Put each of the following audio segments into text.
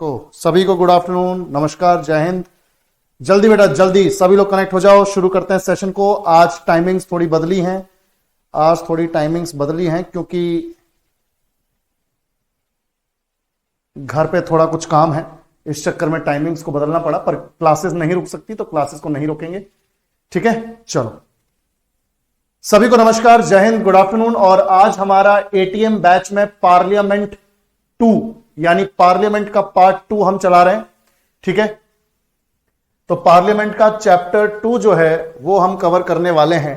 सभी को good afternoon, नमस्कार, जय हिंद। जल्दी बेटा जल्दी सभी लोग कनेक्ट हो जाओ, शुरू करते हैं सेशन को। आज टाइमिंग्स थोड़ी बदली हैं, क्योंकि घर पे थोड़ा कुछ काम है, इस चक्कर में टाइमिंग्स को बदलना पड़ा। पर क्लासेस नहीं रुक सकती तो क्लासेस को नहीं रोकेंगे, ठीक है। चलो सभी को नमस्कार, जय हिंद, गुड आफ्टरनून। और आज हमारा एटीएम बैच में पार्लियामेंट 2 यानी पार्लियामेंट का पार्ट 2 हम चला रहे हैं, ठीक है। तो पार्लियामेंट का चैप्टर 2 जो है वो हम कवर करने वाले हैं।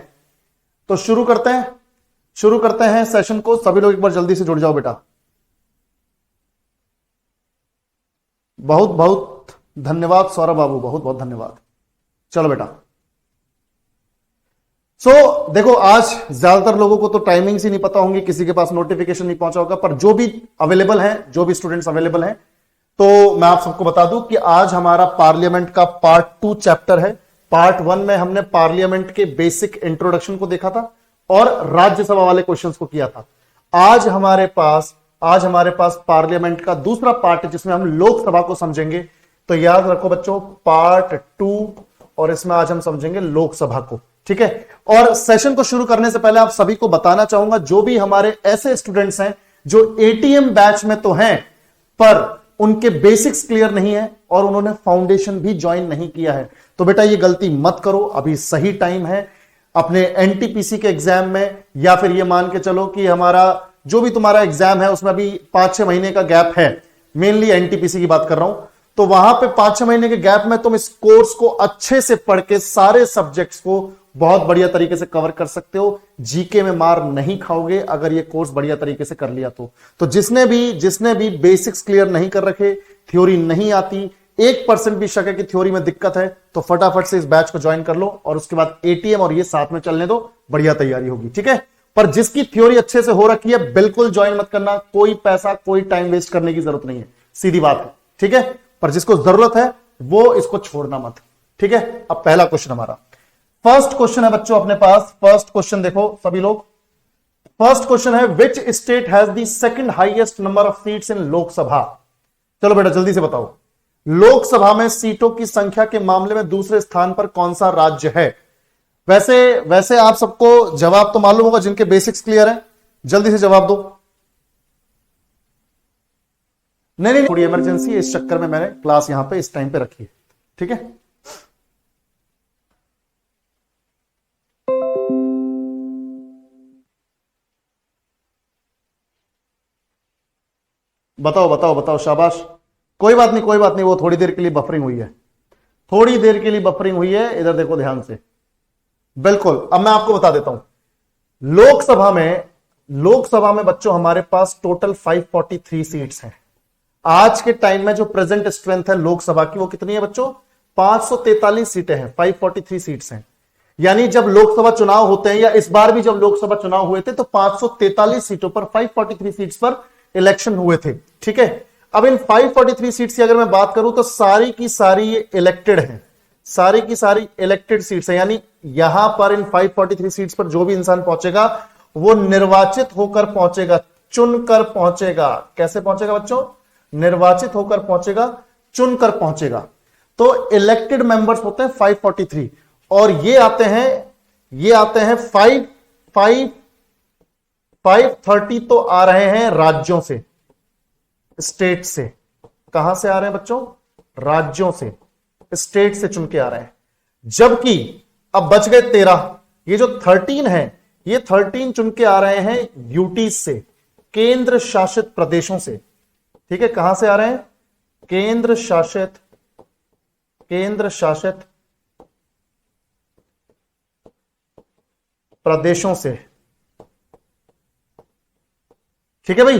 तो शुरू करते हैं सेशन को। सभी लोग एक बार जल्दी से जुड़ जाओ बेटा। बहुत बहुत धन्यवाद सौरभ बाबू, बहुत बहुत धन्यवाद। चलो बेटा। देखो आज ज्यादातर लोगों को तो टाइमिंग्स ही नहीं पता होंगी, किसी के पास नोटिफिकेशन नहीं पहुंचा होगा, पर जो भी अवेलेबल हैं, जो भी स्टूडेंट्स अवेलेबल हैं, तो मैं आप सबको बता दूं कि आज हमारा पार्लियामेंट का पार्ट 2 चैप्टर है। पार्ट 1 में हमने पार्लियामेंट के बेसिक इंट्रोडक्शन को देखा था और राज्यसभा वाले क्वेश्चंस को किया था। आज हमारे पास पार्लियामेंट का दूसरा पार्ट है जिसमें हम लोकसभा को समझेंगे। तो याद रखो बच्चों, पार्ट 2, और इसमें आज हम समझेंगे लोकसभा को, ठीक है। और सेशन को शुरू करने से पहले आप सभी को बताना चाहूंगा, जो भी हमारे ऐसे स्टूडेंट्स हैं जो एटीएम बैच में तो हैं पर उनके बेसिक्स क्लियर नहीं है और उन्होंने फाउंडेशन भी ज्वाइन नहीं किया है, तो बेटा ये गलती मत करो। अभी सही टाइम है अपने एनटीपीसी के एग्जाम में, या फिर ये मान के चलो कि हमारा जो भी तुम्हारा एग्जाम है उसमें अभी 5-6 महीने का गैप है। मेनली एनटीपीसी की बात कर रहा हूं, तो वहां पे 5-6 महीने के गैप में तुम इस कोर्स को अच्छे से पढ़ के सारे सब्जेक्ट्स को बहुत बढ़िया तरीके से कवर कर सकते हो। जीके में मार नहीं खाओगे अगर ये कोर्स बढ़िया तरीके से कर लिया तो जिसने भी बेसिक्स क्लियर नहीं कर रखे, थ्योरी नहीं आती, 1% भी शक है कि थ्योरी में दिक्कत है, तो फटाफट से इस बैच को ज्वाइन कर लो और उसके बाद एटीएम और ये साथ में चलने दो, बढ़िया तैयारी होगी, ठीक है। पर जिसकी थ्योरी अच्छे से हो रखी है बिल्कुल ज्वाइन मत करना, कोई पैसा कोई टाइम वेस्ट करने की जरूरत नहीं है, सीधी बात है, ठीक है। पर जिसको जरूरत है वो इसको छोड़ना मत, ठीक है। अब पहला क्वेश्चन हमारा फर्स्ट क्वेश्चन है बच्चों अपने पास। फर्स्ट क्वेश्चन देखो सभी लोग, फर्स्ट क्वेश्चन है which state has the second highest number of seats in Lok Sabha. चलो बेटा जल्दी से बताओ, लोकसभा में सीटों की संख्या के मामले में दूसरे स्थान पर कौन सा राज्य है। वैसे आप सबको जवाब तो मालूम होगा जिनके बेसिक्स क्लियर है, जल्दी से जवाब दो। नहीं, थोड़ी इमरजेंसी है, इस चक्कर में मैंने क्लास यहां पे इस टाइम पे रखी है, ठीक है। बताओ, शाबाश। कोई बात नहीं, वो थोड़ी देर के लिए बफरिंग हुई है, इधर देखो ध्यान से। बिल्कुल, अब मैं आपको बता देता हूं, लोकसभा में बच्चों हमारे पास टोटल 543 सीट्स हैं। आज के टाइम में जो प्रेजेंट स्ट्रेंथ है लोकसभा की वो कितनी है बच्चों, 543 सीटें हैं, 543 सीट्स हैं। यानी जब लोकसभा चुनाव होते हैं, या इस बार भी जब लोकसभा चुनाव हुए थे, तो 543 सीटों पर 543 सीट्स पर इलेक्शन हुए थे, ठीक है। अब इन 543 सीट्स की अगर मैं बात करूं तो सारी की सारी ये इलेक्टेड हैं, सारी की सारी इलेक्टेड सीट्स हैं। यानी यहां पर इन 543 सीट्स पर जो भी इंसान पहुंचेगा वो निर्वाचित होकर पहुंचेगा, चुनकर पहुंचेगा। कैसे पहुंचेगा बच्चों, निर्वाचित होकर पहुंचेगा, चुनकर पहुंचेगा। तो इलेक्टेड मेंबर्स होते हैं 543, और ये आते हैं 530 तो आ रहे हैं राज्यों से, स्टेट से। कहां से आ रहे हैं बच्चों, राज्यों से, स्टेट से चुन के आ रहे हैं। जबकि अब बच गए 13, ये जो 13 है, ये 13 चुन के आ रहे हैं यूटी से, केंद्र शासित प्रदेशों से, ठीक है। कहां से आ रहे हैं, केंद्र शासित प्रदेशों से, ठीक है भाई।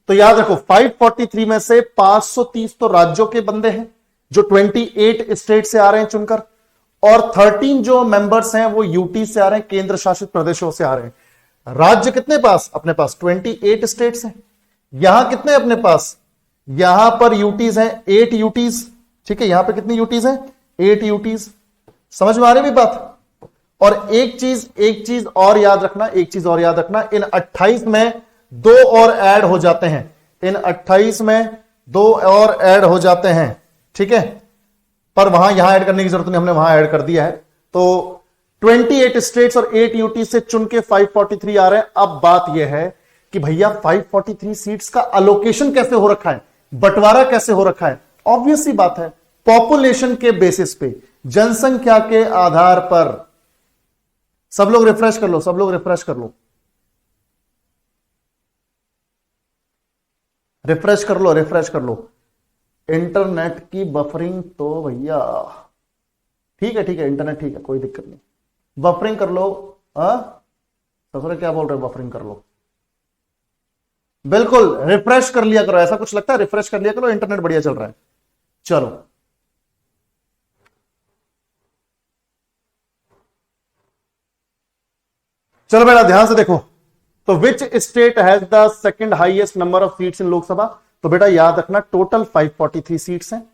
तो याद रखो 543 में से 530 तो राज्यों के बंदे हैं जो 28 स्टेट से आ रहे हैं चुनकर, और 13 जो मेंबर्स हैं वो यूटी से आ रहे हैं, केंद्र शासित प्रदेशों से आ रहे हैं। राज्य कितने पास, अपने पास 28 स्टेट्स हैं। यहां कितने अपने पास, यहां पर यूटीज हैं 8 यूटीज, ठीक है। यहां पे कितनी यूटीज हैं, 8 यूटीज। समझ में आ रही भी बात। और एक चीज और याद रखना, इन 28 में 2 और ऐड हो जाते हैं, इन 28 में दो और ऐड हो जाते हैं, ठीक है, पर वहां यहां ऐड करने की जरूरत नहीं, हमने वहां ऐड कर दिया है। तो 28 स्टेट्स और 8 यूटी से चुन के 543 आ रहे हैं। अब बात यह है कि भैया 543 सीट्स का अलोकेशन कैसे हो रखा है, बंटवारा कैसे हो रखा है? ऑब्वियस सी बात है, पॉपुलेशन के बेसिस पे, जनसंख्या के आधार पर। सब लोग रिफ्रेश कर लो, सब लोग रिफ्रेश कर लो, रिफ्रेश कर लो, रिफ्रेश कर लो। इंटरनेट की बफरिंग तो भैया ठीक है, ठीक है, इंटरनेट ठीक है, कोई दिक्कत नहीं, बफरिंग कर लो। ससुरे क्या बोल रहे हो, बफरिंग कर लो, बिल्कुल रिफ्रेश कर लिया करो। ऐसा कुछ लगता है, रिफ्रेश कर लिया करो, इंटरनेट बढ़िया चल रहा है। चलो चलो बेटा ध्यान से देखो। तो which state has the second highest number of seats in Lok Sabha? तो बेटा याद रखना, टोटल 543 सीट्स हैं,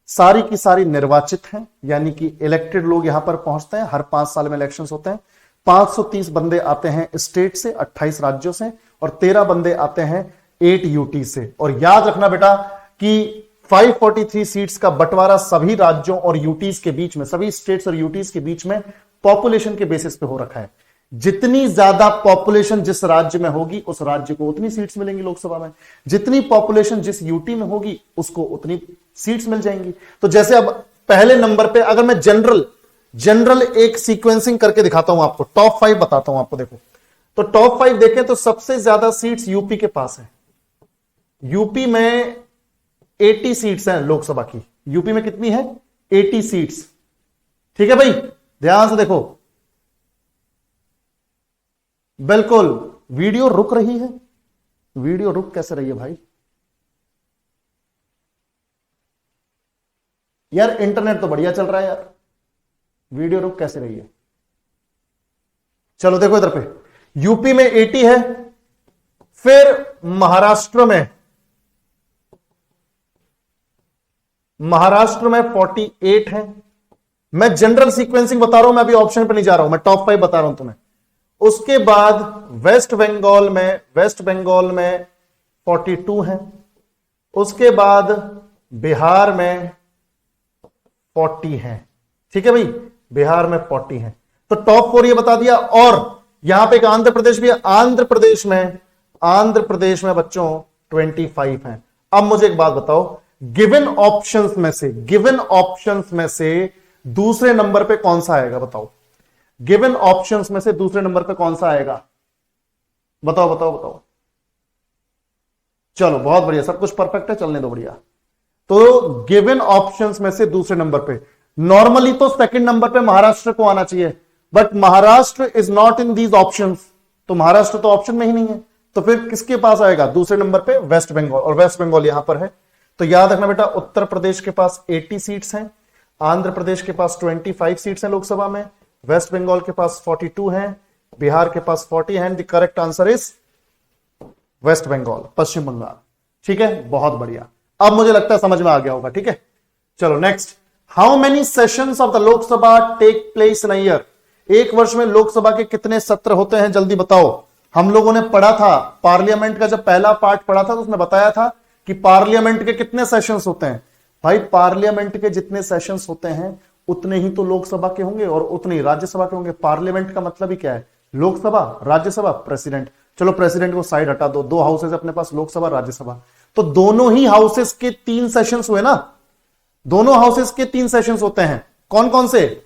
सारी की सारी निर्वाचित हैं, यानी कि इलेक्टेड लोग यहां पर पहुंचते हैं। हर 5 साल में इलेक्शंस होते हैं। 530 बंदे आते हैं स्टेट से, 28 राज्यों से, और 13 बंदे आते हैं 8 यूटी से। और याद रखना बेटा कि 543 सीट्स का बंटवारा सभी राज्यों और यूटीज के बीच में, सभी स्टेट्स और यूटीज के बीच में पॉपुलेशन के बेसिस पे हो रखा है। जितनी ज्यादा पॉपुलेशन जिस राज्य में होगी, उस राज्य को उतनी सीट्स मिलेंगी लोकसभा में। जितनी पॉपुलेशन जिस यूटी में होगी, उसको उतनी सीट्स मिल जाएंगी। तो जैसे अब पहले नंबर पे अगर मैं जनरल एक सीक्वेंसिंग करके दिखाता हूं आपको, टॉप 5 बताता हूं आपको। देखो तो टॉप 5 देखें तो सबसे ज्यादा सीट्स यूपी के पास है। यूपी में 80 सीट्स हैं लोकसभा की। यूपी में कितनी है? 80 सीट्स। ठीक है भाई, ध्यान से देखो। बिल्कुल, वीडियो रुक रही है। वीडियो रुक कैसे रही है भाई? यार इंटरनेट तो बढ़िया चल रहा है यार, वीडियो रुक कैसे रही है? चलो देखो इधर पे, यूपी में 80 है, फिर महाराष्ट्र में 48 है। मैं जनरल सीक्वेंसिंग बता रहा हूं, मैं अभी ऑप्शन पे नहीं जा रहा हूं, मैं टॉप 5 बता रहा हूं तुम्हें। उसके बाद वेस्ट बंगाल में 42 है। उसके बाद बिहार में 40 है। ठीक है भाई, बिहार में 40 है। तो टॉप 4 ये बता दिया। और यहां पे एक आंध्र प्रदेश भी है। आंध्र प्रदेश में बच्चों 25 है। अब मुझे एक बात बताओ, गिवन ऑप्शंस में से दूसरे नंबर पे कौन सा आएगा? बताओ, गिवन ऑप्शंस में से दूसरे नंबर पे कौन सा आएगा? बताओ। चलो बहुत बढ़िया, सब कुछ परफेक्ट है, चलने दो बढ़िया। तो गिवन ऑप्शंस में से दूसरे नंबर पे, नॉर्मली तो सेकंड नंबर पे महाराष्ट्र को आना चाहिए, but Maharashtra is not in these options. तो महाराष्ट्र तो ऑप्शन में ही नहीं है, तो फिर किसके पास आएगा दूसरे नंबर पे? वेस्ट बंगाल। और वेस्ट बंगाल यहां पर है। तो याद रखना बेटा, उत्तर प्रदेश के पास 80 सीट्स हैं, आंध्र प्रदेश के पास 25 सीट्स हैं लोकसभा में, वेस्ट बंगाल के पास 42 हैं, बिहार के पास 40 हैं। The correct answer is west Bengal, Paschim Bangal. ठीक है, बहुत बढ़िया। अब मुझे लगता है समझ में आ गया होगा। ठीक है, चलो next. How many sessions of the Lok Sabha take place in a year? एक वर्ष में लोकसभा के कितने सत्र होते हैं? जल्दी बताओ। हम लोगों ने पढ़ा था पार्लियामेंट का, जब पहला पार्ट पढ़ा था तो उसमें बताया था कि पार्लियामेंट के कितने सेशंस होते हैं। भाई पार्लियामेंट के जितने सेशंस होते हैं उतने ही तो लोकसभा के होंगे और उतने ही राज्यसभा के होंगे। पार्लियामेंट का मतलब ही क्या है? लोकसभा, राज्यसभा, प्रेसिडेंट। चलो प्रेसिडेंट को साइड हटा दो, 2 हाउसेस अपने पास, लोकसभा, राज्यसभा। तो दोनों ही हाउसेस के 3 सेशंस हुए ना, दोनों हाउसेस के 3 सेशंस होते हैं। कौन कौन से?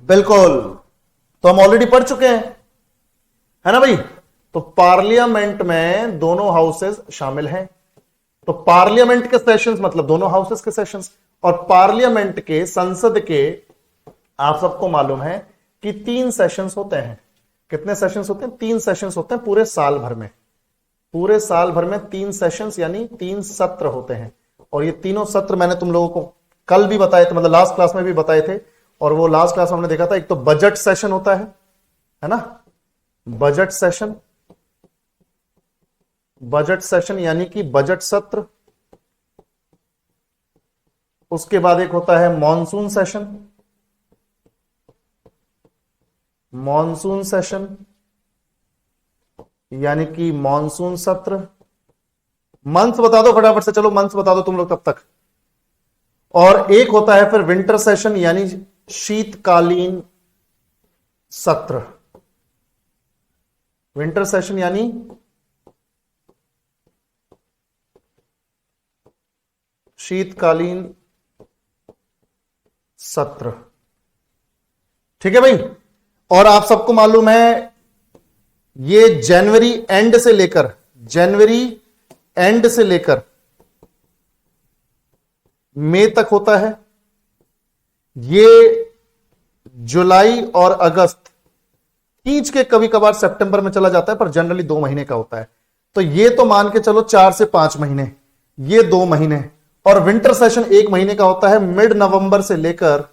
बिल्कुल, तो हम ऑलरेडी पढ़ चुके हैं, है ना भाई? तो पार्लियामेंट में दोनों हाउसेस शामिल हैं। तो पार्लियामेंट के सेशंस मतलब दोनों हाउसेस के सेशंस। और पार्लियामेंट के, संसद के, आप सबको मालूम है कि 3 सेशंस होते हैं। कितने सेशंस होते हैं? 3 सेशंस होते हैं पूरे साल भर में। पूरे साल भर में 3 सेशंस यानी 3 सत्र होते हैं। और ये तीनों सत्र मैंने तुम लोगों को कल भी बताए थे, मतलब लास्ट क्लास में भी बताए थे। और वो लास्ट क्लास में हमने देखा था, एक तो बजट सेशन होता है ना, बजट सेशन यानी कि बजट सत्र। उसके बाद एक होता है मॉनसून सेशन। यानी कि मॉनसून सत्र। मंथ्स बता दो फटाफट से, चलो मंथ्स बता दो तुम लोग तब तक। और एक होता है फिर विंटर सेशन यानी शीतकालीन सत्र। विंटर सेशन यानी शीतकालीन सत्र। ठीक है भाई। और आप सबको मालूम है ये जनवरी एंड से लेकर मई तक होता है। ये जुलाई और अगस्त खींच के कभी कभार सितंबर में चला जाता है, पर जनरली 2 महीने का होता है। तो ये तो मान के चलो 4 से 5 महीने, ये 2 महीने। और विंटर सेशन 1 महीने का होता है, मिड नवंबर से लेकर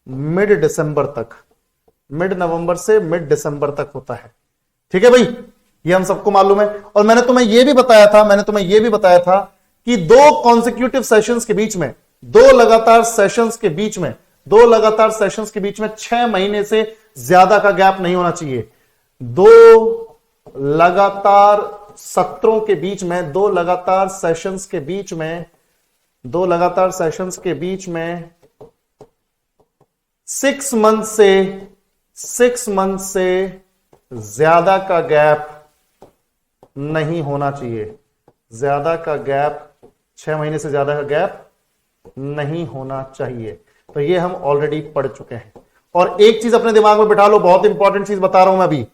मिड दिसंबर तक। मिड नवंबर से मिड दिसंबर तक होता है। ठीक है भाई, ये हम सबको मालूम है। और मैंने तुम्हें यह भी बताया था कि 2 कॉन्सिक्यूटिव सेशंस के बीच में, 2 लगातार सेशंस के बीच में 6 महीने से ज्यादा का गैप नहीं होना चाहिए। 2 लगातार सत्रों के बीच में, 2 लगातार सेशंस के बीच में 6 मंथ से ज्यादा का गैप नहीं होना चाहिए। 6 महीने से ज्यादा का गैप नहीं होना चाहिए। तो ये हम ऑलरेडी पढ़ चुके हैं। और एक चीज अपने दिमाग में बिठा लो, बहुत इंपॉर्टेंट चीज बता रहा हूं मैं अभी।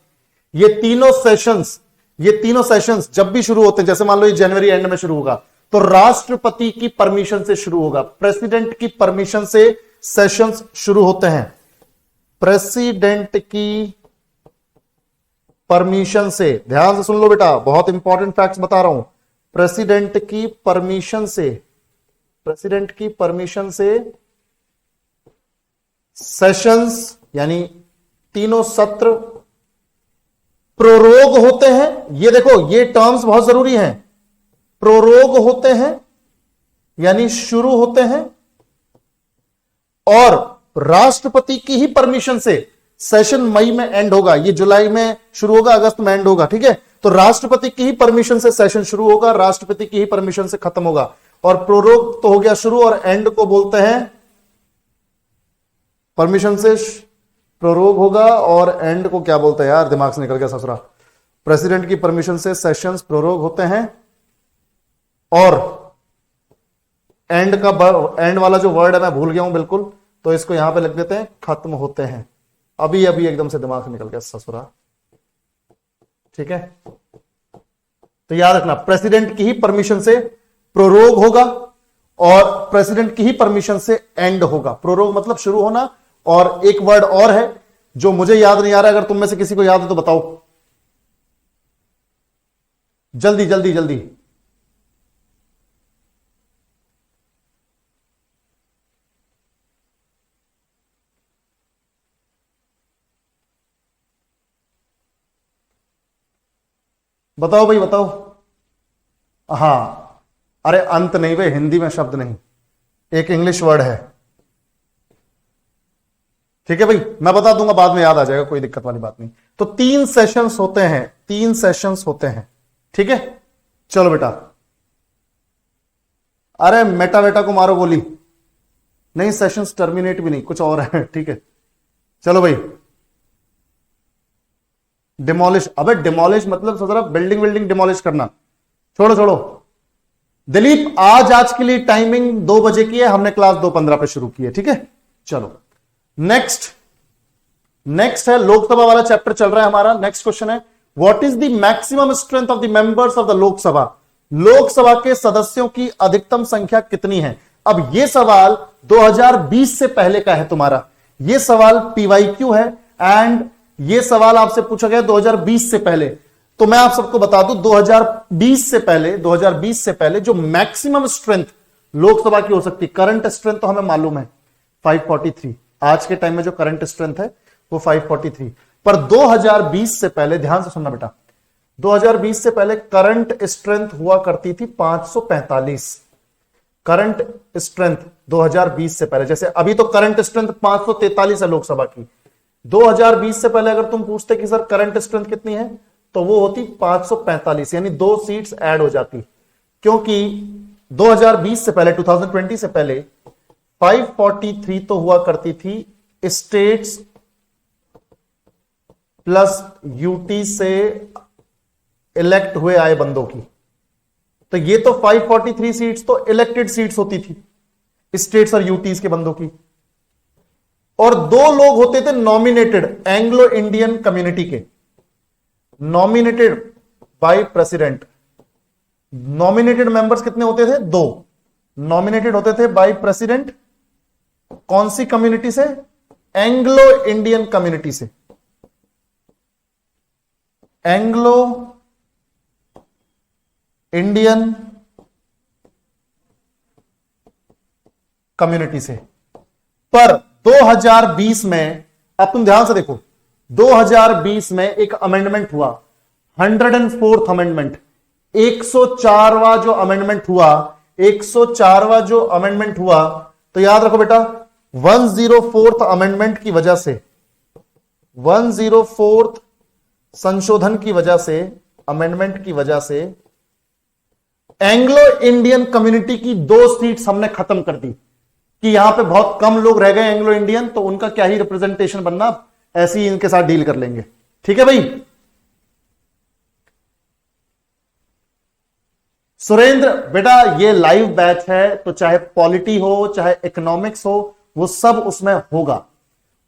ये तीनों सेशंस जब भी शुरू होते हैं, जैसे मान लो ये जनवरी एंड में शुरू होगा, तो राष्ट्रपति की परमिशन से शुरू होगा। प्रेसिडेंट की परमिशन से सेशंस शुरू होते हैं। प्रेसिडेंट की परमिशन से, ध्यान से सुन लो बेटा, बहुत इंपॉर्टेंट फैक्ट्स बता रहा हूं। प्रेसिडेंट की परमिशन से सेशंस यानी तीनों सत्र प्रोरोग होते हैं। ये देखो, ये टर्म्स बहुत जरूरी हैं। प्रोरोग होते हैं यानी शुरू होते हैं, और राष्ट्रपति की ही परमिशन से सेशन मई में एंड होगा। ये जुलाई में शुरू होगा, अगस्त में एंड होगा। ठीक है, तो राष्ट्रपति की ही परमिशन से सेशन शुरू होगा, राष्ट्रपति की ही परमिशन से खत्म होगा। और प्रोरोग तो हो गया शुरू, और एंड को बोलते हैं, परमिशन से प्रोरोग होगा और एंड को क्या बोलते हैं यार, दिमाग से निकल गया ससुरा। प्रेसिडेंट की परमिशन से सेशंस प्रोरोग होते हैं, और एंड वाला जो वर्ड है मैं भूल गया हूं बिल्कुल, तो इसको यहां पे लिख देते हैं, खत्म होते हैं। अभी एकदम से दिमाग से निकल गया ससुरा। ठीक है, तो याद रखना, प्रेसिडेंट की ही परमिशन से प्रोरोग होगा और प्रेसिडेंट की ही परमिशन से एंड होगा। प्रोरोग मतलब शुरू होना, और एक वर्ड और है जो मुझे याद नहीं आ रहा है, अगर तुम में से किसी को याद है तो बताओ जल्दी जल्दी जल्दी। बताओ भाई बताओ। हां, अरे अंत नहीं भाई, हिंदी में शब्द नहीं, एक इंग्लिश वर्ड है। ठीक है भाई, मैं बता दूंगा, बाद में याद आ जाएगा, कोई दिक्कत वाली बात नहीं। तो 3 सेशंस होते हैं। ठीक है, चलो बेटा। अरे मेटा बेटा को मारो गोली नहीं, सेशंस टर्मिनेट भी नहीं, कुछ और है। ठीक है, चलो भाई। डिमोलिश, अबे डिमोलिश मतलब सोच बिल्डिंग डिमोलिश करना। छोड़ो दिलीप, आज के लिए टाइमिंग 2 बजे की है, हमने क्लास 2:15 पे शुरू की है। ठीक है, चलो नेक्स्ट है लोकसभा वाला चैप्टर चल रहा है हमारा। नेक्स्ट क्वेश्चन है, what is the maximum strength of the members of the Lok Sabha. Lok Sabha के सदस्यों की अधिकतम संख्या कितनी है। अब यह सवाल 2020 से पहले का है तुम्हारा, यह सवाल पीवाईक्यू है, एंड यह सवाल आपसे पूछा गया 2020 से पहले। तो मैं आप सबको बता दूं, 2020 से पहले जो मैक्सिमम स्ट्रेंथ लोकसभा की हो सकती, करंट स्ट्रेंथ तो हमें मालूम है 543, आज के टाइम में जो करंट स्ट्रेंथ है वो 543, पर 2020 से पहले, ध्यान से सुनना बेटा, 2020 से पहले करंट स्ट्रेंथ हुआ करती थी 545। करंट स्ट्रेंथ 2020 से पहले, जैसे अभी तो करंट स्ट्रेंथ 543 है लोकसभा की, 2020 से पहले अगर तुम पूछते कि सर करंट स्ट्रेंथ कितनी है, तो वो होती 545, यानी 2 सीट्स ऐड हो जाती, क्योंकि 2020 से पहले 2020 से पहले 543 तो हुआ करती थी स्टेट्स प्लस यूटी से इलेक्ट हुए आए बंदों की। तो ये तो 543 सीट्स तो इलेक्टेड सीट्स होती थी स्टेट्स और यूटीज के बंदों की, और 2 लोग होते थे नॉमिनेटेड एंग्लो इंडियन कम्युनिटी के, nominated by president. Nominated members कितने होते थे? 2 नॉमिनेटेड होते थे बाय प्रेसिडेंट। कौन सी कम्युनिटी से? एंग्लो इंडियन कम्युनिटी से, एंग्लो इंडियन कम्युनिटी से। पर 2020 में, अब तुम ध्यान से देखो, 2020 में एक अमेंडमेंट हुआ, 104th अमेंडमेंट, 104वां जो अमेंडमेंट हुआ, 104वां जो अमेंडमेंट हुआ, तो याद रखो बेटा 104th अमेंडमेंट की वजह से, 104th संशोधन की वजह से, अमेंडमेंट की वजह से एंग्लो इंडियन कम्युनिटी की 2 सीट्स हमने खत्म कर दी कि यहां पे बहुत कम लोग रह गए एंग्लो इंडियन, तो उनका क्या ही रिप्रेजेंटेशन बनना, ऐसे ही इनके साथ डील कर लेंगे। ठीक है भाई। सुरेंद्र बेटा ये लाइव बैच है, तो चाहे पॉलिटी हो चाहे इकोनॉमिक्स हो, वो सब उसमें होगा,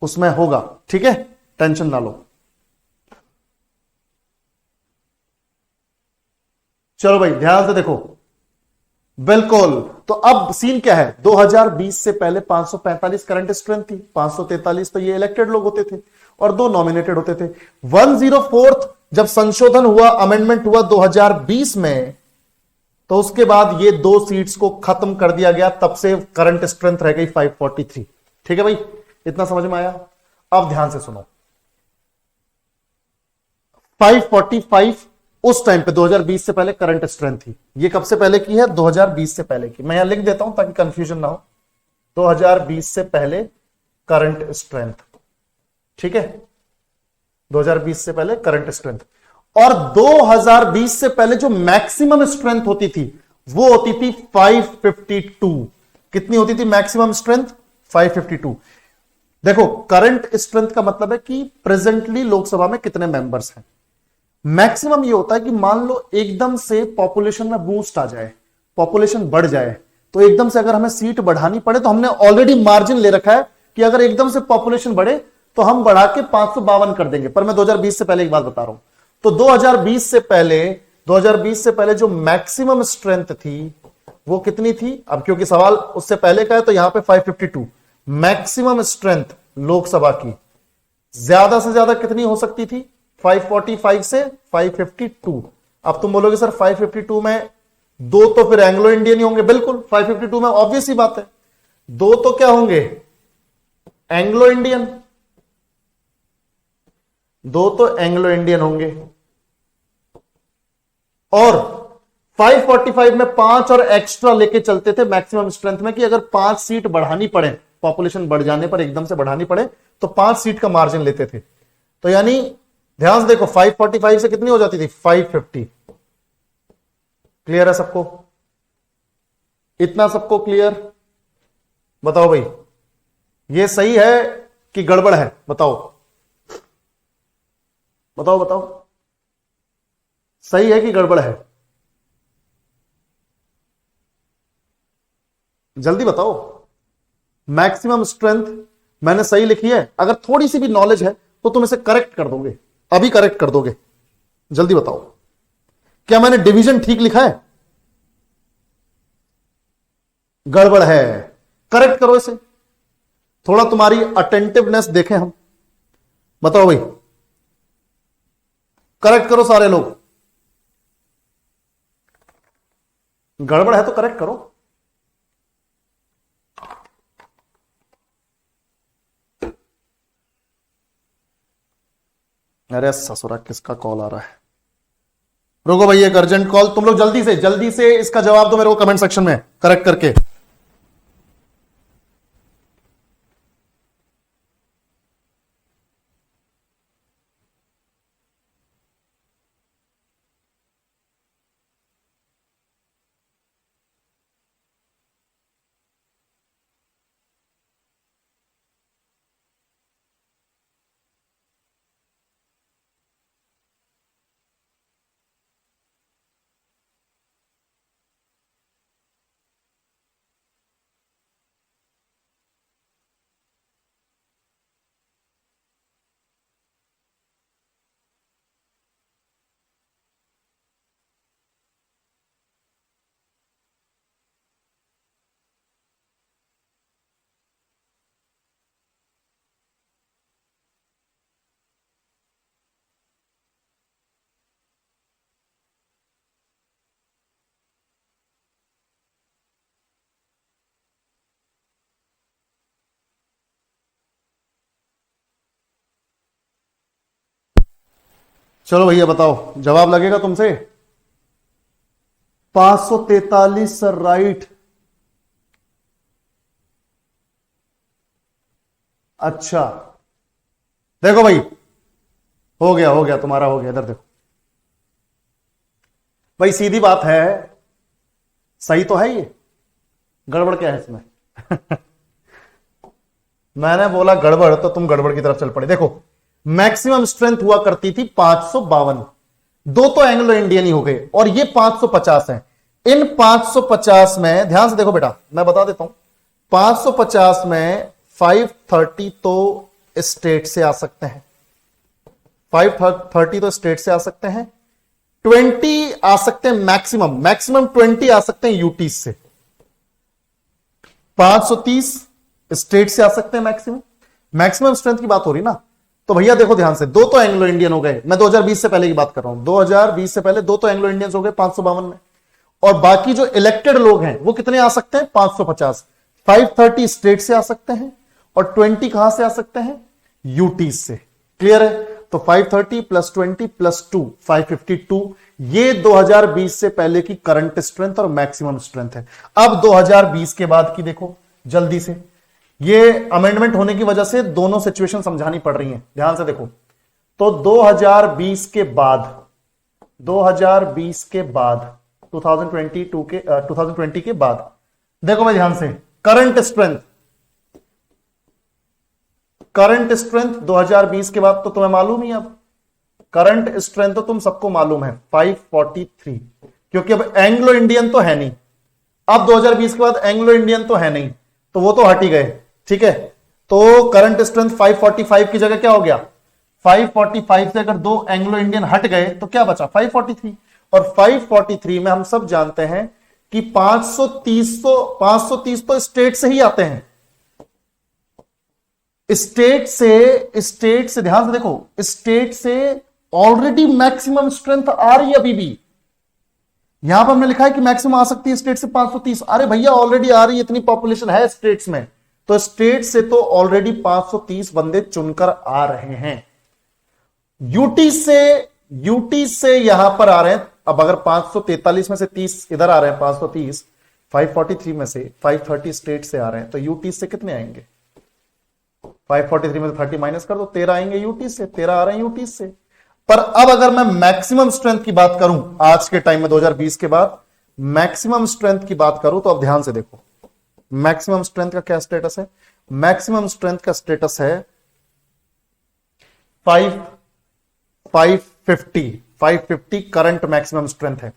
उसमें होगा। ठीक है, टेंशन ना लो। चलो भाई ध्यान से देखो, बिल्कुल। तो अब सीन क्या है, 2020 से पहले 545 करंट स्ट्रेंथ थी, 543 तो ये इलेक्टेड लोग होते थे और 2 नॉमिनेटेड होते थे। 104th जब संशोधन हुआ, अमेंडमेंट हुआ 2020 में, तो उसके बाद ये 2 सीट्स को खत्म कर दिया गया, तब से करंट स्ट्रेंथ रह गई 543। ठीक है भाई, इतना समझ में आया? अब ध्यान से सुनो, 545 उस टाइम पे 2020 से पहले करंट स्ट्रेंथ थी। ये कब से पहले की है? 2020 से पहले की। मैं यहां लिख देता हूं ताकि कंफ्यूजन ना हो, 2020 से पहले करंट स्ट्रेंथ। ठीक है, 2020 से पहले करंट स्ट्रेंथ। और 2020 से पहले जो मैक्सिमम स्ट्रेंथ होती थी वो होती थी 552। कितनी होती थी मैक्सिमम स्ट्रेंथ? 552। देखो करंट स्ट्रेंथ का मतलब है कि प्रेजेंटली लोकसभा में कितने मेंबर्स हैं। मैक्सिमम ये होता है कि मान लो एकदम से पॉपुलेशन में बूस्ट आ जाए, पॉपुलेशन बढ़ जाए, तो एकदम से अगर हमें सीट बढ़ानी पड़े, तो हमने ऑलरेडी मार्जिन ले रखा है कि अगर एकदम से पॉपुलेशन बढ़े तो हम बढ़ा के 552 कर देंगे। पर मैं 2020 से पहले एक बात बता रहा हूं, तो 2020 से पहले जो मैक्सिमम स्ट्रेंथ थी वो कितनी थी? अब क्योंकि सवाल उससे पहले का है तो यहां पे 552 मैक्सिमम स्ट्रेंथ लोकसभा की। ज्यादा से ज्यादा कितनी हो सकती थी? 545 से 552। अब तुम बोलोगे सर 552 में 2 तो फिर एंग्लो इंडियन ही होंगे। बिल्कुल, 552 में ऑब्वियस ही बात है, 2 तो क्या होंगे? एंग्लो इंडियन, 2 तो एंग्लो इंडियन होंगे। और 545 में 5 और एक्स्ट्रा लेके चलते थे मैक्सिमम स्ट्रेंथ में, कि अगर 5 सीट बढ़ानी पड़े, पॉपुलेशन बढ़ जाने पर एकदम से बढ़ानी पड़े, तो 5 सीट का मार्जिन लेते थे। तो यानी ध्यान से देखो, 545 से कितनी हो जाती थी? 550। क्लियर है सबको? इतना सबको क्लियर? बताओ भाई, ये सही है कि गड़बड़ है? बताओ बताओ बताओ, सही है कि गड़बड़ है? जल्दी बताओ। मैक्सिमम स्ट्रेंथ मैंने सही लिखी है, अगर थोड़ी सी भी नॉलेज है तो तुम इसे करेक्ट कर दोगे, अभी करेक्ट कर दोगे। जल्दी बताओ, क्या मैंने डिवीजन ठीक लिखा है? गड़बड़ है, करेक्ट करो इसे। थोड़ा तुम्हारी अटेंटिवनेस देखें हम। बताओ भाई, करेक्ट करो सारे लोग। गड़बड़ है तो करेक्ट करो। अरे ससुरा, किसका कॉल आ रहा है? रुको भाई, एक अर्जेंट कॉल। तुम लोग जल्दी से इसका जवाब दो मेरे को कमेंट सेक्शन में करेक्ट करके। चलो भैया बताओ, जवाब लगेगा तुमसे? 543 सर, राइट। अच्छा देखो भाई, हो गया तुम्हारा, हो गया। इधर देखो भाई, सीधी बात है, सही तो है ये, गड़बड़ क्या है इसमें? मैंने बोला गड़बड़ तो तुम गड़बड़ की तरफ चल पड़े। देखो मैक्सिमम स्ट्रेंथ हुआ करती थी 552, दो तो एंग्लो इंडियन ही हो गए, और ये 550 है। इन 550 में ध्यान से देखो बेटा, मैं बता देता हूं, 550 में 530 तो स्टेट से आ सकते हैं, 530 तो स्टेट से आ सकते हैं, 20 आ सकते हैं मैक्सिमम 20 आ सकते हैं यूटी से, 530 स्टेट से आ सकते हैं मैक्सिमम स्ट्रेंथ की बात हो रही ना। तो भैया देखो ध्यान से, दो तो एंग्लो इंडियन हो गए, मैं 2020 से पहले की बात कर रहा हूं, 2020 से पहले दो तो एंग्लो इंडियंस हो गए 552 में, और बाकी जो इलेक्टेड लोग हैं वो कितने आ सकते हैं? 550। 530 स्टेट से आ सकते हैं, और 20 कहां से आ सकते हैं? यूटी से। क्लियर है? तो 530 प्लस 20 प्लस 2 552, ये 2020 से पहले की करंट स्ट्रेंथ और मैक्सिमम स्ट्रेंथ है। अब 2020 के बाद की देखो जल्दी से, ये अमेंडमेंट होने की वजह से दोनों सिचुएशन समझानी पड़ रही हैं, ध्यान से देखो। तो 2020 के बाद 2020 के बाद 2020 के बाद देखो मैं ध्यान से, करंट स्ट्रेंथ 2020 के बाद तो तुम्हें मालूम ही, अब करंट स्ट्रेंथ तो तुम सबको मालूम है 543, क्योंकि अब एंग्लो इंडियन तो है नहीं, अब 2020 के बाद एंग्लो इंडियन तो है नहीं, तो वो तो हट ही गए। ठीक है, तो करंट स्ट्रेंथ 545 की जगह क्या हो गया? 545 से अगर दो एंग्लो इंडियन हट गए तो क्या बचा? 543। और 543 में हम सब जानते हैं कि 530 तो स्टेट से ही आते हैं, स्टेट से ध्यान से देखो, स्टेट से ऑलरेडी मैक्सिमम स्ट्रेंथ आ रही है अभी भी। यहां पर हमने लिखा है कि मैक्सिमम आ सकती है स्टेट से 530, अरे भैया ऑलरेडी आ रही है, इतनी पॉपुलेशन है स्टेट्स में, तो स्टेट से तो ऑलरेडी 530 बंदे चुनकर आ रहे हैं। यूटी से यहां पर आ रहे हैं, अब अगर 543 में से 30 इधर आ रहे हैं, 530 543 में से 530 स्टेट से आ रहे हैं, तो यूटी से कितने आएंगे? 543 में से 30 माइनस कर दो, 13 आएंगे यूटी से, 13 आ रहे हैं यूटी से। पर अब अगर मैं मैक्सिमम स्ट्रेंथ की बात करूं आज के टाइम में 2020 के बाद मैक्सिमम स्ट्रेंथ की बात करूं, तो अब ध्यान से देखो मैक्सिमम स्ट्रेंथ का क्या स्टेटस है? मैक्सिमम स्ट्रेंथ का स्टेटस है 550 करंट मैक्सिमम स्ट्रेंथ है।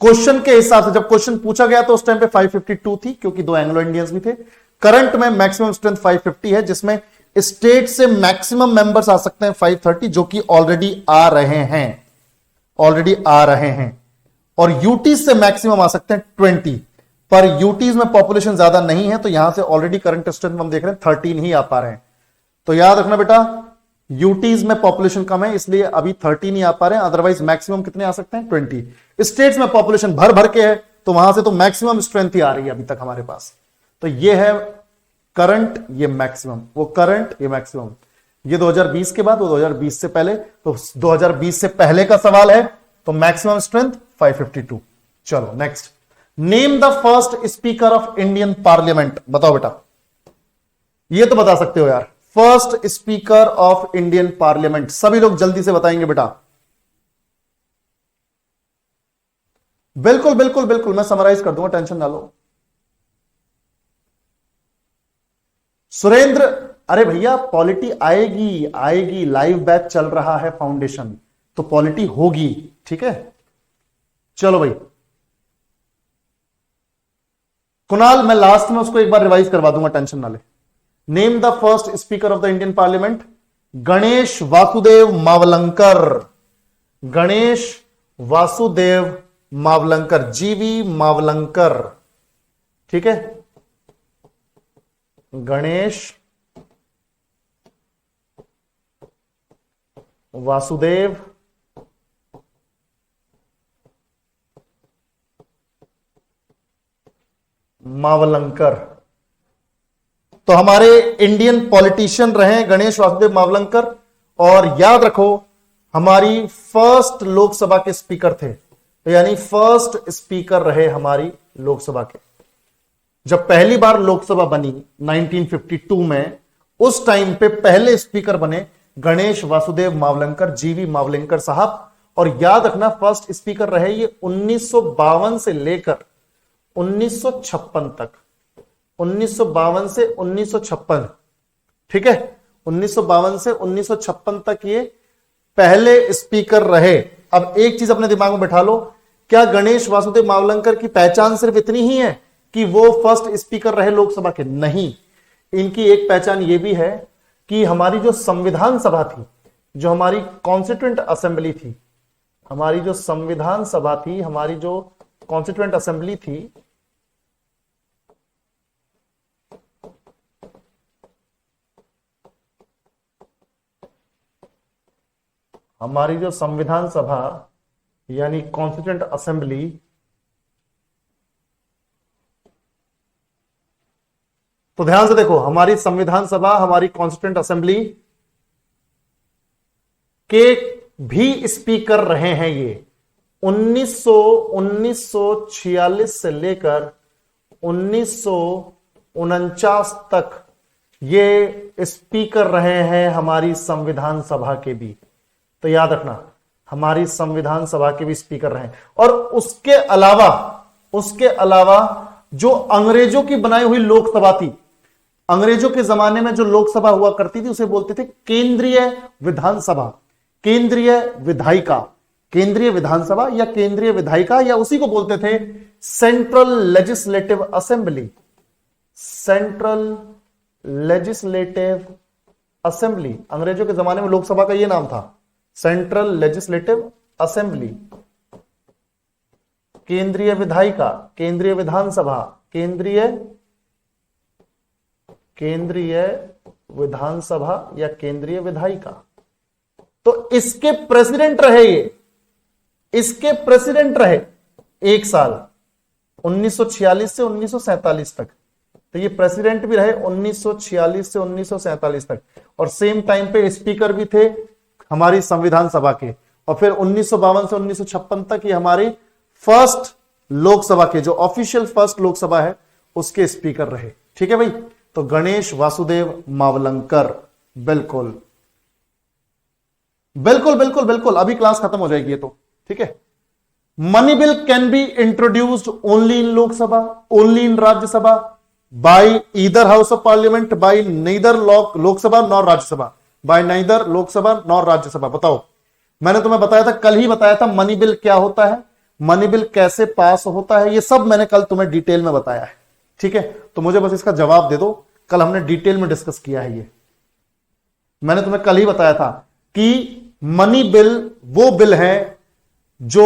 क्वेश्चन के हिसाब से जब क्वेश्चन पूछा गया तो उस टाइम पे 552 थी, क्योंकि दो एंग्लो इंडियंस भी थे। करंट में मैक्सिमम स्ट्रेंथ 550 है, जिसमें स्टेट से मैक्सिमम मेंबर्स आ सकते हैं 530, जो कि ऑलरेडी आ रहे हैं, और यूटी से मैक्सिमम आ सकते हैं 20, पर यूटीज में पॉपुलेशन ज्यादा नहीं है, तो यहां से ऑलरेडी करंट स्ट्रेंथ हम देख रहे हैं 13 ही आ पा रहे हैं। तो याद रखना बेटा, यूटीज में पॉपुलेशन कम है इसलिए अभी 13 ही आ पा रहे हैं, अदरवाइज मैक्सिमम कितने आ सकते हैं? 20। स्टेट्स में पॉपुलेशन भर भर के है, तो वहां से तो मैक्सिमम स्ट्रेंथ ही आ रही है अभी तक हमारे पास। तो ये है करंट, ये मैक्सिमम, वो करंट, ये मैक्सिमम, ये 2020 के बाद, वो 2020 से पहले। तो 2020 से पहले का सवाल है, तो मैक्सिमम स्ट्रेंथ 552। चलो next, name the first speaker of Indian parliament. बताओ बेटा, ये तो बता सकते हो यार, first speaker of Indian parliament, सभी लोग जल्दी से बताएंगे बेटा। बिल्कुल बिल्कुल बिल्कुल, मैं समराइज कर दूंगा, टेंशन ना लो। सुरेंद्र, अरे भैया पॉलिटी आएगी, लाइव बैच चल रहा है फाउंडेशन, तो पॉलिटी होगी, ठीक है। चलो भाई कुणाल, मैं लास्ट में उसको एक बार रिवाइज करवा दूंगा, टेंशन ना ले। Name the first speaker of the Indian parliament, Ganesh Vasudev Mavalankar, Ganesh Vasudev Mavalankar, जीवी मावलंकर, ठीक है, गणेश वासुदेव मावलंकर। तो हमारे इंडियन पॉलिटिशियन रहे गणेश वासुदेव मावलंकर, और याद रखो हमारी फर्स्ट लोकसभा के स्पीकर थे, यानी फर्स्ट स्पीकर रहे हमारी लोकसभा के। जब पहली बार लोकसभा बनी 1952 में, उस टाइम पे पहले स्पीकर बने गणेश वासुदेव मावलंकर, जीवी मावलंकर साहब। और याद रखना फर्स्ट स्पीकर रहे ये 1952 से लेकर 1956 तक, 1952 से 1956, ठीक है, 1952 से 1956 तक ये पहले स्पीकर रहे। अब एक चीज अपने दिमाग में बैठा लो, क्या गणेश वासुदेव मावलंकर की पहचान सिर्फ इतनी ही है कि वो फर्स्ट स्पीकर रहे लोकसभा के? नहीं, इनकी एक पहचान ये भी है कि हमारी जो संविधान सभा थी, जो हमारी कॉन्स्टिट्यूएंट असेंबली थी, हमारी जो संविधान सभा थी, हमारी जो कॉन्स्टिट्यूएंट असेंबली थी, हमारी जो संविधान सभा यानी कॉन्स्टिट्यूएंट असेंबली, तो ध्यान से देखो, हमारी संविधान सभा, हमारी कॉन्स्टिट्यूएंट असेंबली के भी स्पीकर रहे हैं ये 1946 से लेकर 1949 तक ये स्पीकर रहे हैं हमारी संविधान सभा के भी। तो याद रखना, हमारी संविधान सभा के भी स्पीकर रहे। और उसके अलावा जो अंग्रेजों की बनाई हुई लोकसभा थी, अंग्रेजों के जमाने में जो लोकसभा हुआ करती थी उसे बोलते थे केंद्रीय विधानसभा, केंद्रीय विधायिका, केंद्रीय विधानसभा या केंद्रीय विधायिका, या उसी को बोलते थे central legislative assembly, central legislative assembly. अंग्रेजों के जमाने में लोकसभा का यह नाम था, सेंट्रल लेजिस्लेटिव असेंबली, केंद्रीय विधायिका, केंद्रीय विधानसभा, केंद्रीय विधानसभा या केंद्रीय विधायिका। तो इसके प्रेसिडेंट रहे ये, इसके प्रेसिडेंट रहे एक साल 1946 से 1947 तक। तो ये प्रेसिडेंट भी रहे 1946 से 1947 तक, और सेम टाइम पे स्पीकर भी थे हमारी संविधान सभा के। और फिर 1952 से 1956 तक ये हमारी फर्स्ट लोकसभा के, जो ऑफिशियल फर्स्ट लोकसभा है, उसके स्पीकर रहे। ठीक है भाई, तो गणेश वासुदेव मावलंकर, बिल्कुल बिल्कुल बिल्कुल बिल्कुल, अभी क्लास खत्म हो जाएगी ये तो, ठीक है। Money bill can be introduced only in Lok Sabha, only in Rajya Sabha, by either house of parliament, by neither Lok Sabha nor Rajya Sabha, by neither Lok Sabha nor Rajya Sabha. बताओ, मैंने तुम्हें बताया था, कल ही बताया था मनी बिल क्या होता है, मनी बिल कैसे पास होता है, ये सब मैंने कल तुम्हें डिटेल में बताया है। ठीक है, तो मुझे बस इसका जवाब दे दो, कल हमने डिटेल में डिस्कस किया है। ये मैंने तुम्हें कल ही बताया था कि मनी बिल वो बिल है जो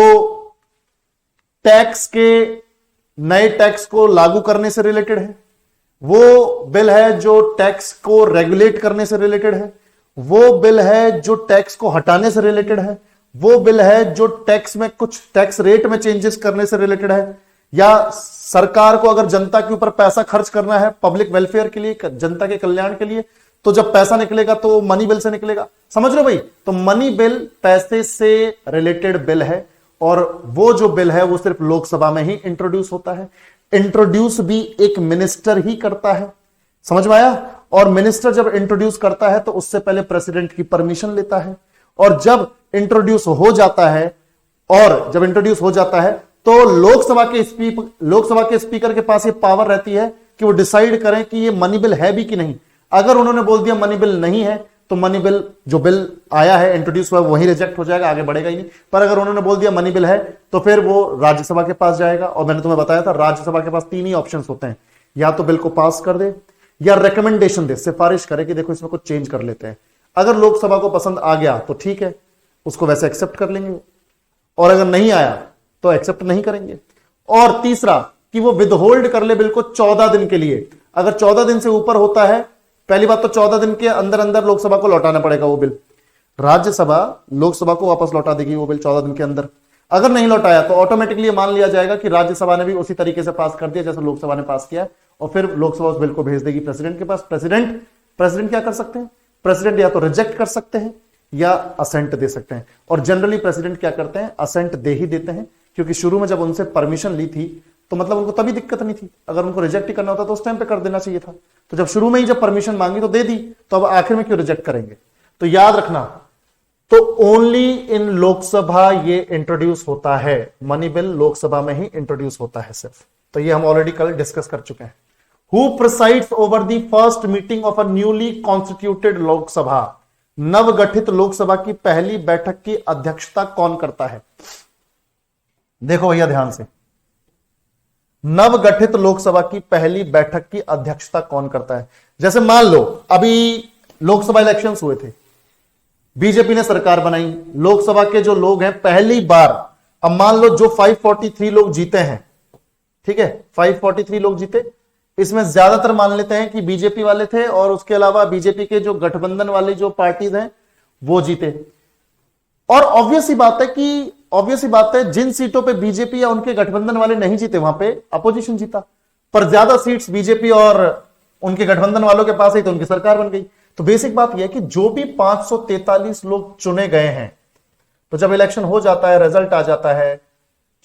टैक्स के, नए टैक्स को लागू करने से रिलेटेड है, वो बिल है जो टैक्स को रेगुलेट करने से रिलेटेड है, वो बिल है जो टैक्स को हटाने से रिलेटेड है, वो बिल है जो टैक्स में कुछ टैक्स रेट में चेंजेस करने से रिलेटेड है, या सरकार को अगर जनता के ऊपर पैसा खर्च करना है पब्लिक वेलफेयर के लिए, जनता के कल्याण के लिए, तो जब पैसा निकलेगा तो मनी बिल से निकलेगा। समझ लो भाई, तो मनी बिल पैसे से रिलेटेड बिल है, और वो जो बिल है वो सिर्फ लोकसभा में ही इंट्रोड्यूस होता है। इंट्रोड्यूस भी एक मिनिस्टर ही करता है, समझ में आया। और मिनिस्टर जब इंट्रोड्यूस करता है तो उससे पहले प्रेसिडेंट की परमिशन लेता है, और जब इंट्रोड्यूस हो जाता है, तो लोकसभा के स्पीकर के पास ये पावर रहती है कि वो डिसाइड करें कि ये मनी बिल है भी कि नहीं। अगर उन्होंने बोल दिया मनी बिल नहीं है, तो मनी बिल, जो बिल आया है इंट्रोड्यूस हुआ, वही रिजेक्ट हो जाएगा, आगे बढ़ेगा ही नहीं। पर अगर उन्होंने बोल दिया मनी बिल है, तो फिर वो राज्यसभा के पास जाएगा। और मैंने तुम्हें बताया था राज्यसभा के पास 3 ही ऑप्शंस होते हैं, या तो बिल को पास कर दे, या रिकमेंडेशन दे, सिफारिश करे कि देखो इसमें कुछ चेंज कर लेते हैं। अगर लोकसभा को पसंद आ गया तो ठीक है, उसको वैसे एक्सेप्ट कर लेंगे, और अगर नहीं आया तो एक्सेप्ट नहीं करेंगे। और तीसरा कि वो विदहोल्ड कर ले बिल को 14 दिन के लिए। अगर 14 दिन से ऊपर होता है, पहली बात तो 14 दिन के अंदर अंदर लोकसभा को लौटाना पड़ेगा वो बिल, राज्यसभा लोकसभा को वापस लौटा देगी वो बिल 14 दिन के अंदर। अगर नहीं लौटाया तो ऑटोमेटिकली मान लिया जाएगा कि राज्यसभा ने भी उसी तरीके से पास कर दिया जैसे लोकसभा ने पास किया, और फिर लोकसभा उस बिल को भेज देगी प्रेसिडेंट के पास। प्रेसिडेंट क्या कर सकते हैं, प्रेसिडेंट या तो रिजेक्ट कर सकते हैं, या असेंट दे सकते हैं। और जनरली प्रेसिडेंट क्या करते हैं, असेंट दे ही देते हैं, क्योंकि शुरू में जब उनसे परमिशन ली थी तो मतलब उनको तभी दिक्कत नहीं थी। अगर उनको रिजेक्ट ही करना होता तो उस टाइम पे कर देना चाहिए था। तो जब शुरू में ही जब परमिशन मांगी तो दे दी, तो अब आखिर में क्यों रिजेक्ट करेंगे। तो याद रखना, तो ओनली इन लोकसभा ये इंट्रोड्यूस होता है, मनी बिल लोकसभा में ही इंट्रोड्यूस होता है सिर्फ। तो ये हम ऑलरेडी कल डिस्कस कर चुके हैं। Who presides over the first meeting of a newly constituted Lok Sabha, नवगठित लोकसभा की पहली बैठक की अध्यक्षता कौन करता है। देखो भैया ध्यान से, नवगठित लोकसभा की पहली बैठक की अध्यक्षता कौन करता है। जैसे मान लो अभी लोकसभा इलेक्शंस हुए थे, बीजेपी ने सरकार बनाई, लोकसभा के जो लोग हैं पहली बार, अब मान लो जो 543 लोग जीते हैं, ठीक है 543 लोग जीते, इसमें ज्यादातर मान लेते हैं कि बीजेपी वाले थे और उसके अलावा बीजेपी के जो गठबंधन वाली जो पार्टीज हैं वो जीते। और ऑब्वियस ही बात है जिन सीटों पे बीजेपी या उनके गठबंधन वाले नहीं जीते वहां पे अपोजिशन जीता, पर ज्यादा सीट्स बीजेपी और उनके गठबंधन वालों के पास ही, तो उनकी सरकार बन गई। तो बेसिक बात यह है कि जो भी 543 लोग चुने गए हैं, तो जब इलेक्शन हो जाता है, रिजल्ट आ जाता है,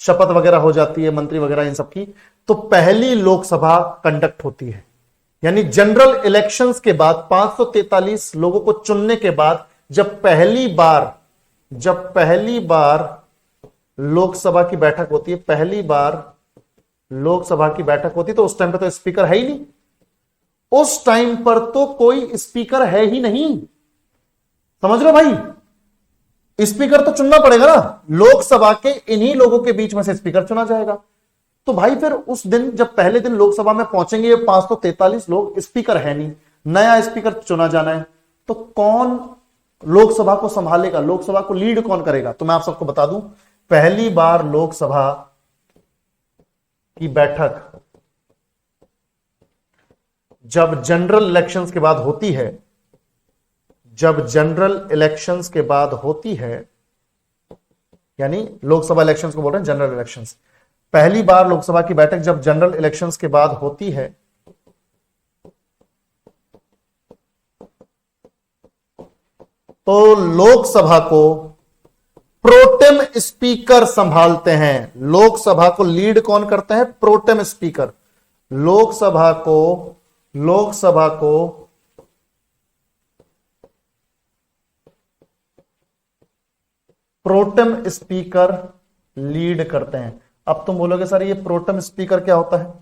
शपथ वगैरह हो जाती है मंत्री वगैरह इन सबकी, तो पहली लोकसभा कंडक्ट होती है। यानी जनरल इलेक्शंस के बाद 543 लोगों को चुनने के बाद जब पहली बार लोकसभा की बैठक होती है, पहली बार लोकसभा की बैठक होती है, तो उस टाइम पे तो स्पीकर है ही नहीं, उस टाइम पर तो कोई स्पीकर है ही नहीं। समझ रहे हो भाई, स्पीकर तो चुनना पड़ेगा ना, लोकसभा के इन्हीं लोगों के बीच में से स्पीकर चुना जाएगा। तो भाई फिर उस दिन जब पहले दिन लोकसभा में पहुंचेंगे ये 543 लोग, स्पीकर है नहीं, नया स्पीकर चुना जाना है, तो कौन लोकसभा को संभालेगा, लोकसभा को लीड कौन करेगा। तो मैं आप सबको बता दूं, पहली बार लोकसभा की बैठक जब जनरल इलेक्शंस के बाद होती है, जब जनरल इलेक्शंस के बाद होती है, यानी लोकसभा इलेक्शंस को बोल रहे हैं जनरल इलेक्शंस, पहली बार लोकसभा की बैठक जब जनरल इलेक्शंस के बाद होती है, तो लोकसभा को प्रोटेम स्पीकर संभालते हैं। लोकसभा को लीड कौन करते हैं, प्रोटेम स्पीकर। लोकसभा को प्रोटेम स्पीकर लीड करते हैं। अब तुम बोलोगे सर ये प्रोटेम स्पीकर क्या होता है,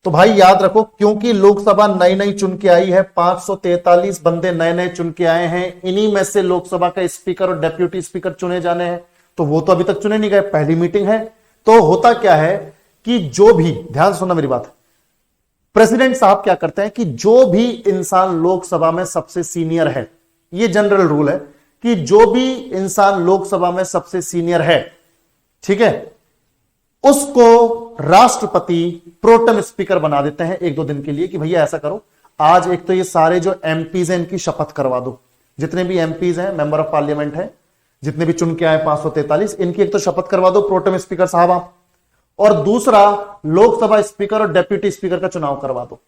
तो भाई याद रखो, क्योंकि लोकसभा नई नई चुन के आई है, 543 बंदे नए नए चुन के आए हैं, इन्हीं में से लोकसभा का स्पीकर और डेप्यूटी स्पीकर चुने जाने हैं। तो वो तो अभी तक चुने नहीं गए, पहली मीटिंग है। तो होता क्या है कि जो भी, ध्यान सुनना मेरी बात, प्रेसिडेंट साहब क्या करते हैं कि जो भी इंसान लोकसभा में सबसे सीनियर है, ये जनरल रूल है कि जो भी इंसान लोकसभा में सबसे सीनियर है, ठीक है, उसको राष्ट्रपति प्रोटेम स्पीकर बना देते हैं 1-2 दिन के लिए कि भैया ऐसा करो, आज एक तो ये सारे जो एमपीज हैं इनकी शपथ करवा दो, जितने भी एमपीज हैं, मेंबर ऑफ पार्लियामेंट है, जितने भी चुन के आए 543, इनकी एक तो शपथ करवा दो प्रोटेम स्पीकर साहब आप, और दूसरा लोकसभा स्पीकर और डेप्यूटी स्पीकर का चुनाव करवा दो।